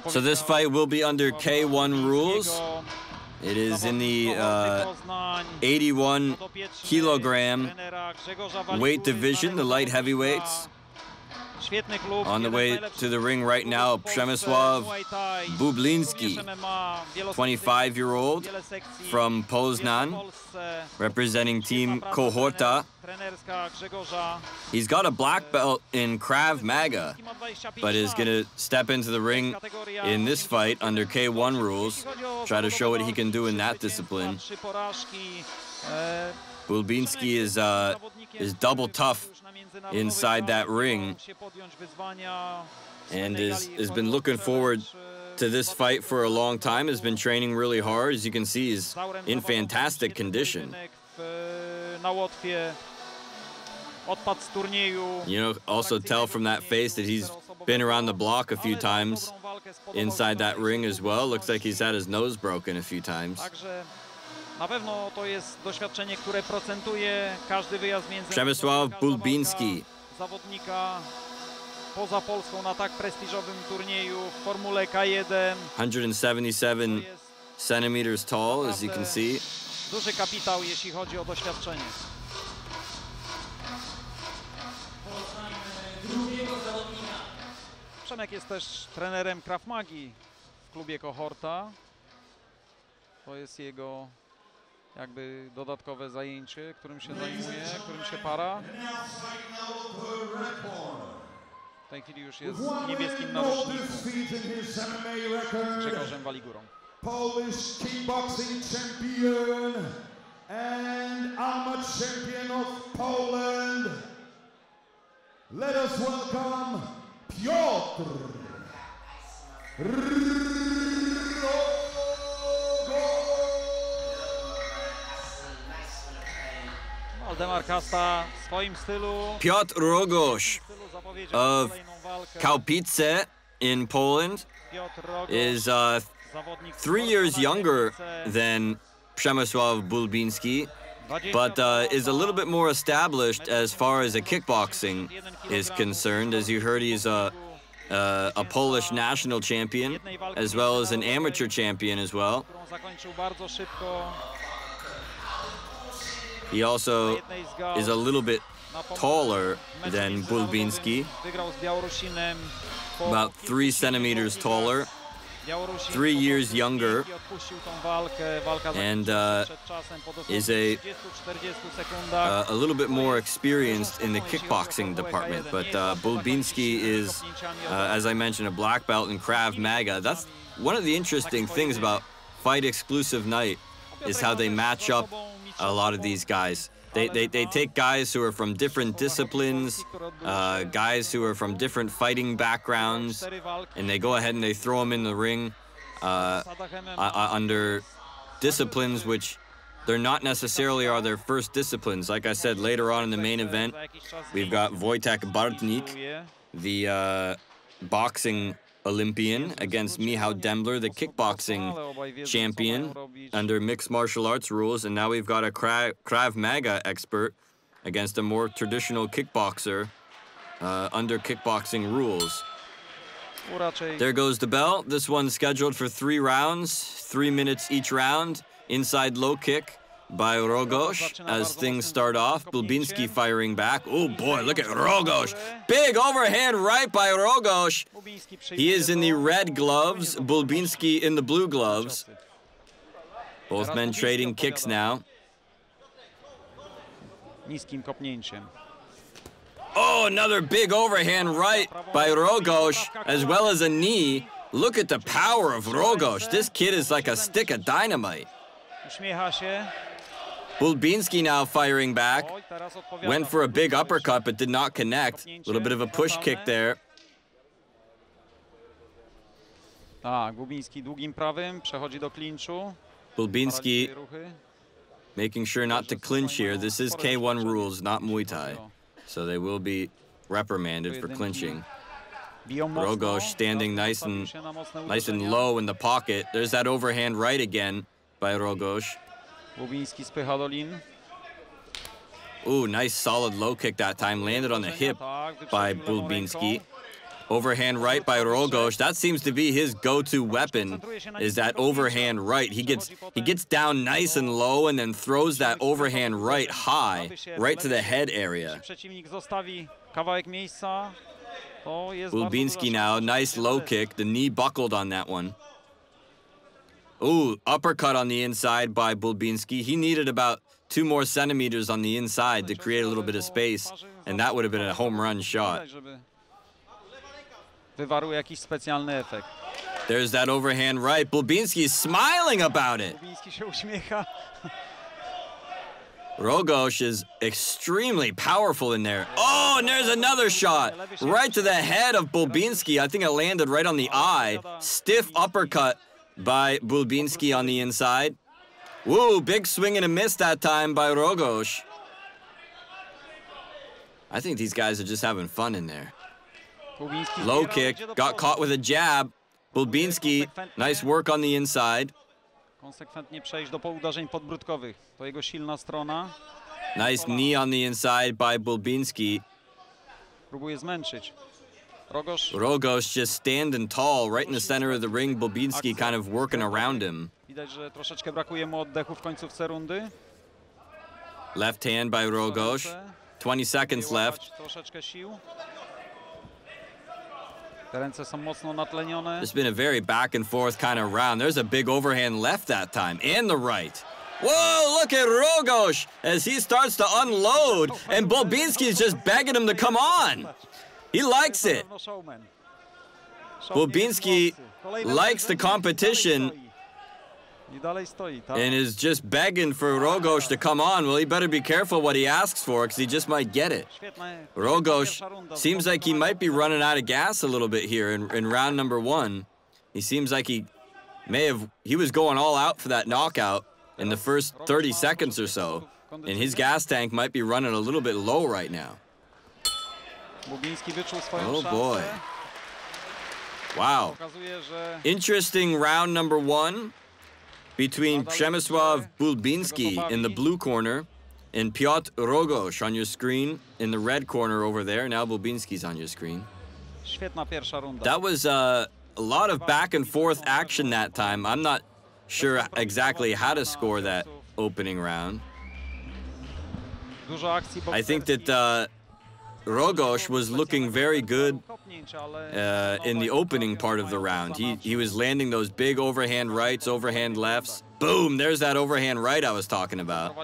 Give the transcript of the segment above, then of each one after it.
So this fight will be under K1 rules. It is in the 81 kilogram weight division, the light heavyweights. On the way to the ring right now, Przemysław Bubliński, 25-year-old from Poznań, representing Team Kohorta. He's got a black belt in Krav Maga, but is going to step into the ring in this fight under K1 rules, try to show what he can do in that discipline. Bubliński is double tough inside that ring and has been looking forward to this fight for a long time, has been training really hard. As you can see, he's in fantastic condition. You know, also tell from that face that he's been around the block a few times inside that ring as well. Looks like he's had his nose broken a few times. Przemysław Bubliński. Poza Polską na tak prestiżowym turnieju w Formule K1. 177 centimeters tall, as you can see. Duży kapitał, jeśli chodzi o doświadczenie. Przemek jest też trenerem Krav Magi w klubie Kohorta. To jest jego jakby dodatkowe zajęcie, którym się zajmuje, którym się para. W tej chwili już jest w niebieskim narożniku z Grzegorzem Waligurą. Polish kickboxing champion and amateur champion of Poland. Let us welcome Piotr Piotr Rogosz of Kaupice in Poland is 3 years younger than Przemysław Bubliński, but is a little bit more established as far as the kickboxing is concerned. As you heard, he's a Polish national champion, as well as an amateur champion as well. He also is a little bit taller than Bubliński, about 3 centimeters taller, 3 years younger, and is a little bit more experienced in the kickboxing department. But Bubliński is, as I mentioned, a black belt in Krav Maga. That's one of the interesting things about Fight Exclusive Night, is how they match up a lot of these guys. They take guys who are from different disciplines, guys who are from different fighting backgrounds, and they go ahead and they throw them in the ring under disciplines which they're not necessarily are their first disciplines. Like I said, later on in the main event, we've got Wojtek Bartnik, the boxing Olympian, against Michał Dembler, the kickboxing champion under mixed martial arts rules. And now we've got a Krav Maga expert against a more traditional kickboxer under kickboxing rules. There goes the bell. This one's scheduled for 3 rounds, 3 minutes each round. Inside low kick by Rogosz as things start off. Bubliński firing back. Oh boy, look at Rogosz. Big overhand right by Rogosz. He is in the red gloves, Bubliński in the blue gloves. Both men trading kicks now. Oh, another big overhand right by Rogosz, as well as a knee. Look at the power of Rogosz. This kid is like a stick of dynamite. Bubliński now firing back. Went for a big uppercut, but did not connect. A little bit of a push kick there. Bubliński making sure not to clinch here. This is K1 rules, not Muay Thai. So they will be reprimanded for clinching. Rogosz standing nice and low in the pocket. There's that overhand right again by Rogosz. Ooh, nice solid low kick that time. Landed on the hip by Bubliński. Overhand right by Rogosz. That seems to be his go-to weapon, is that overhand right. He gets down nice and low and then throws that overhand right high, right to the head area. Bubliński now, nice low kick. The knee buckled on that one. Ooh, uppercut on the inside by Bubliński. He needed about 2 more centimeters on the inside to create a little bit of space, and that would have been a home run shot. Wywarł jakiś specjalny efekt. There's that overhand right. Bubliński's smiling about it. Bubliński się uśmiecha. Rogosz is extremely powerful in there. Oh, and there's another shot. Right to the head of Bubliński. I think it landed right on the eye. Stiff uppercut by Bubliński on the inside. Woo, big swing and a miss that time by Rogosz. I think these guys are just having fun in there. Low kick, got caught with a jab. Bubliński, nice work on the inside. Konsekwentnie przejść do uderzeń podbródkowych. To jego silna strona. Nice knee on the inside by Bubliński. Próbuje zmęczyć. Rogosz just standing tall right in the center of the ring. Bubliński kind of working around him. Widać, że troszeczkę brakuje mu oddechu w końcówce rundy. Left hand by Rogosz. 20 seconds left. Troszeczkę sił. Te ręce są mocno natlenione. It's been a very back and forth kind of round. There's a big overhand left that time, and the right. Whoa, look at Rogosz as he starts to unload, and Bubliński's just begging him to come on. He likes it. Bubliński likes the competition and is just begging for Rogosz to come on. Well, he better be careful what he asks for, because he just might get it. Rogosz seems like he might be running out of gas a little bit here in round number 1. He seems like he was going all out for that knockout in the first 30 seconds or so, and his gas tank might be running a little bit low right now. Oh boy. Wow. Interesting round number 1 between Przemysław Bubliński in the blue corner and Piotr Rogosz on your screen in the red corner over there. Now Bubliński's on your screen. That was a lot of back and forth action that time. I'm not sure exactly how to score that opening round. I think that Rogosz was looking very good in the opening part of the round. He was landing those big overhand rights, overhand lefts. Boom, there's that overhand right I was talking about.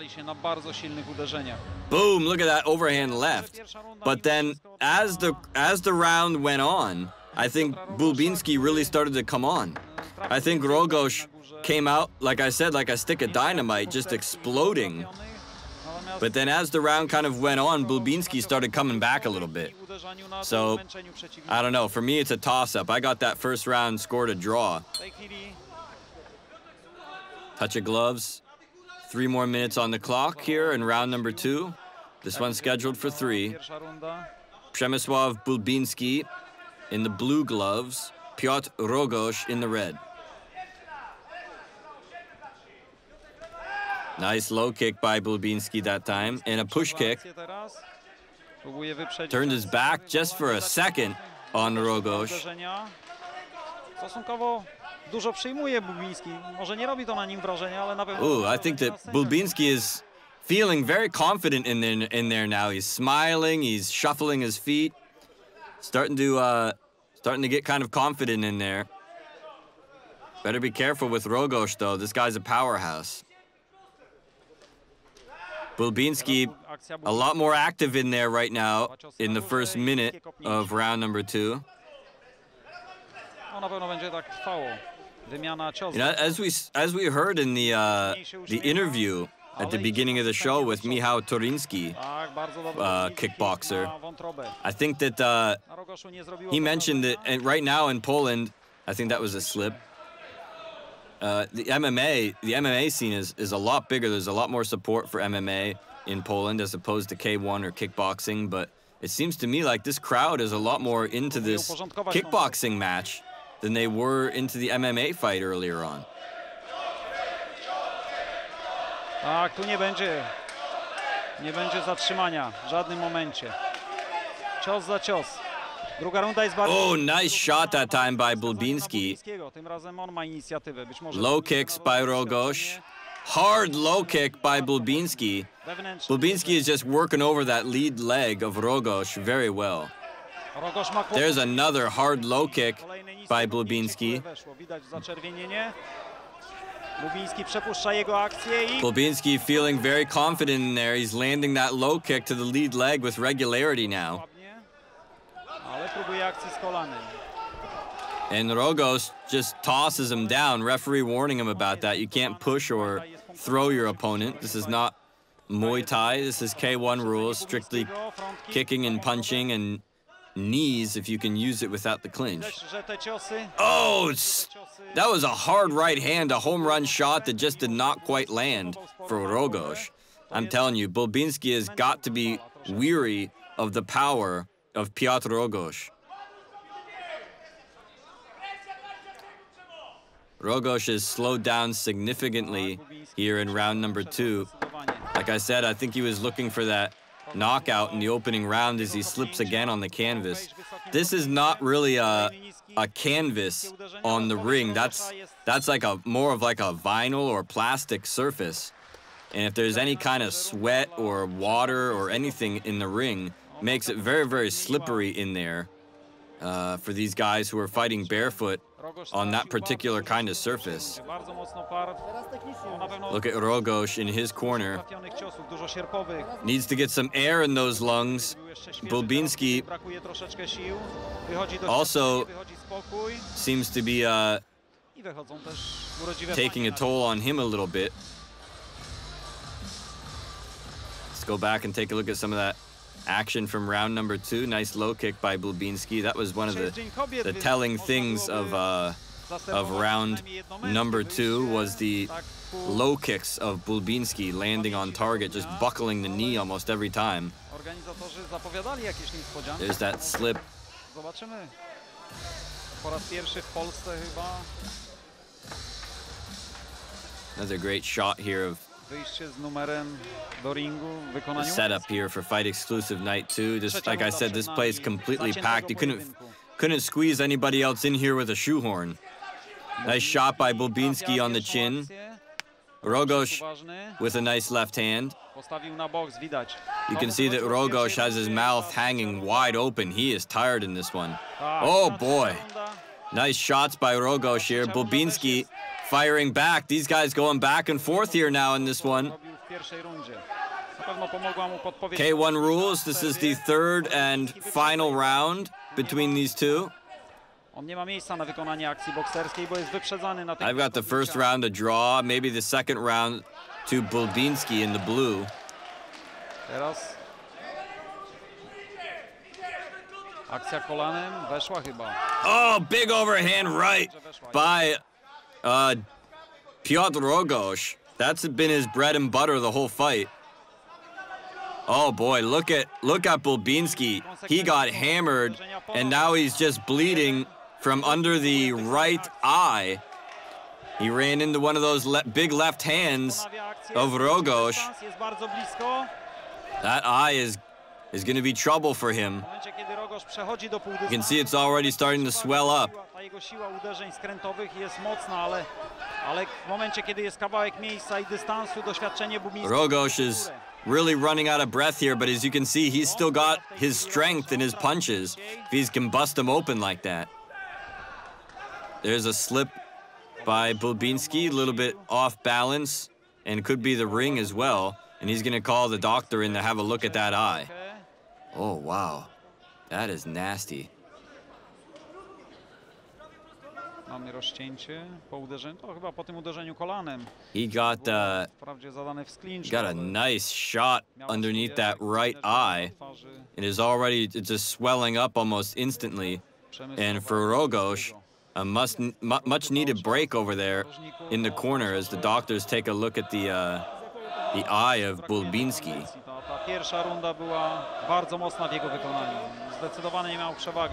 Boom, look at that overhand left. But then as the round went on, I think Bubliński really started to come on. I think Rogosz came out, like I said, like a stick of dynamite, just exploding. But then as the round kind of went on, Bubliński started coming back a little bit. So, I don't know. For me, it's a toss-up. I got that first round scored a draw. Touch of gloves. 3 more minutes on the clock here in round number 2. This one's scheduled for 3. Przemysław Bubliński in the blue gloves. Piotr Rogosz in the red. Nice low kick by Bubliński that time, and a push kick. Turned his back just for a second on Rogosz. Ooh, I think that Bubliński is feeling very confident in there now. He's smiling, he's shuffling his feet, starting to get kind of confident in there. Better be careful with Rogosz, though. This guy's a powerhouse. Bubliński, a lot more active in there right now in the first minute of round number 2. You know, as we heard in the interview at the beginning of the show with Michał Torinski, kickboxer, I think that he mentioned that, and right now in Poland, I think that was a slip. The MMA scene is a lot bigger. There's a lot more support for MMA in Poland as opposed to K1 or kickboxing, but it seems to me like this crowd is a lot more into this kickboxing match than they were into the MMA fight earlier on. Tak, tu nie będzie zatrzymania w żadnym momencie. Cios za cios. Oh, nice shot that time by Bubliński. Low kicks by Rogosz. Hard low kick by Bubliński. Bubliński is just working over that lead leg of Rogosz very well. There's another hard low kick by Bubliński. Bubliński feeling very confident in there. He's landing that low kick to the lead leg with regularity now. And Rogosz just tosses him down. Referee warning him about that. You can't push or throw your opponent. This is not Muay Thai. This is K1 rules, strictly kicking and punching and knees if you can use it without the clinch. Oh, that was a hard right hand, a home run shot that just did not quite land for Rogosz. I'm telling you, Bubliński has got to be weary of the power of Piotr Rogosz. Rogosz is slowed down significantly here in round number 2. Like I said, I think he was looking for that knockout in the opening round as he slips again on the canvas. This is not really a canvas on the ring. That's like more of like a vinyl or plastic surface. And if there's any kind of sweat or water or anything in the ring, makes it very, very slippery in there for these guys who are fighting barefoot on that particular kind of surface. Look at Rogosz in his corner. Needs to get some air in those lungs. Bubliński also seems to be taking a toll on him a little bit. Let's go back and take a look at some of that action from round number 2. Nice low kick by Bubliński. That was one of the telling things of round number 2 was the low kicks of Bubliński landing on target, just buckling the knee almost every time. There's that slip. Another great shot here of the setup here for Fight Exclusive Night 2. Just like I said, this place completely packed. You couldn't squeeze anybody else in here with a shoehorn. Nice shot by Bubliński on the chin. Rogosz with a nice left hand. You can see that Rogosz has his mouth hanging wide open. He is tired in this one. Oh boy. Nice shots by Rogosz here. Bubliński firing back. These guys going back and forth here now in this one. K1 rules. This is the 3rd and final round between these two. I've got the first round a draw, maybe the second round to Bubliński in the blue. Oh, big overhand right by Piotr Rogosz. That's been his bread and butter the whole fight. Oh boy, look at Bubliński. He got hammered and now he's just bleeding from under the right eye. He ran into one of those big left hands of Rogosz. That eye is going to be trouble for him. You can see it's already starting to swell up. Rogosz is really running out of breath here, but as you can see, he's still got his strength in his punches if he can bust them open like that. There's a slip by Bubliński, a little bit off balance, and could be the ring as well. And he's going to call the doctor in to have a look at that eye. Oh, wow. That is nasty. He got a nice shot underneath that right eye. It is already just swelling up almost instantly. And for Rogosz, a much needed break over there in the corner as the doctors take a look at the eye of Bubliński.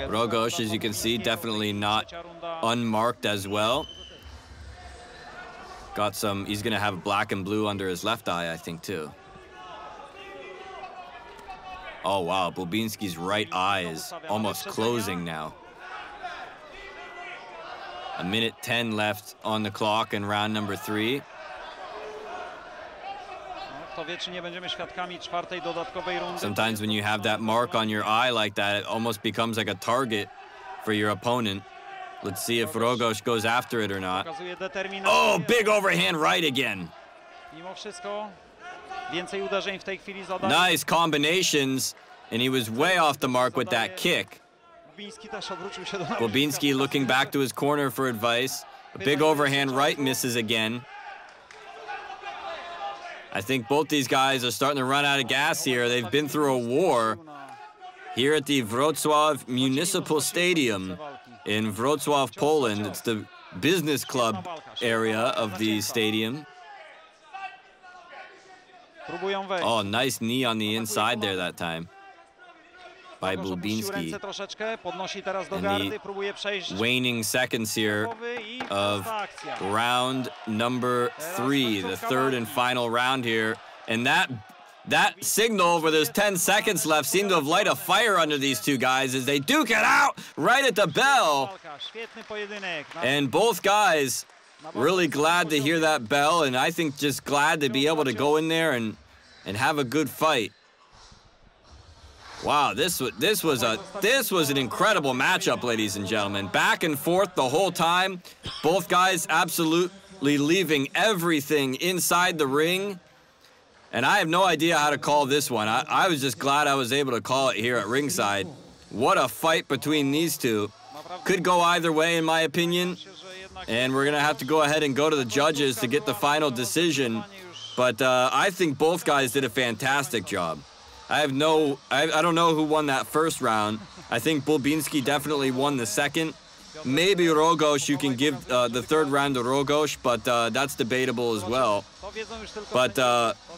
Rogosz, as you can see, definitely not unmarked as well. Got some, he's gonna have black and blue under his left eye, I think, too. Oh, wow. Bubliński's right eye is almost closing now. 1:10 left on the clock in round number 3. Sometimes when you have that mark on your eye like that, it almost becomes like a target for your opponent. Let's see if Rogosz goes after it or not. Oh, big overhand right again. Nice combinations, and he was way off the mark with that kick. Bubliński looking back to his corner for advice. A big overhand right misses again. I think both these guys are starting to run out of gas here. They've been through a war here at the Wrocław Municipal Stadium in Wrocław, Poland. It's the business club area of the stadium. Oh, nice knee on the inside there that time by Bubliński. And the waning seconds here of round number 3, the third and final round here. And that signal where there's 10 seconds left seemed to have lighted a fire under these two guys as they duke it out right at the bell. And both guys really glad to hear that bell, and I think just glad to be able to go in there and have a good fight. Wow, this was an incredible matchup, ladies and gentlemen. Back and forth the whole time. Both guys absolutely leaving everything inside the ring. And I have no idea how to call this one. I was just glad I was able to call it here at ringside. What a fight between these two. Could go either way, in my opinion. And we're going to have to go ahead and go to the judges to get the final decision. But I think both guys did a fantastic job. I don't know who won that first round. I think Bubliński definitely won the second. Maybe Rogosz, you can give the third round to Rogosz, but that's debatable as well. But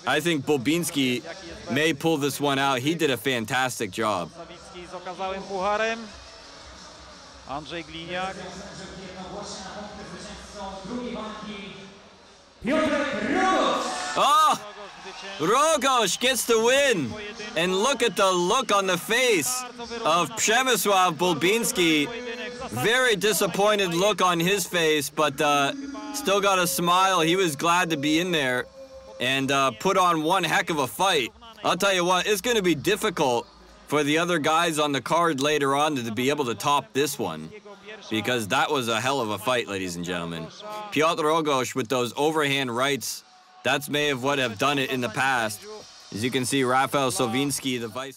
I think Bubliński may pull this one out. He did a fantastic job. Oh! Rogosz gets the win. And look at the look on the face of Przemysław Bubliński. Very disappointed look on his face, but still got a smile. He was glad to be in there and put on one heck of a fight. I'll tell you what, it's going to be difficult for the other guys on the card later on to be able to top this one, because that was a hell of a fight, ladies and gentlemen. Piotr Rogosz with those overhand rights, that's may have what have done it in the past. As you can see, Rafał Sowiński, the vice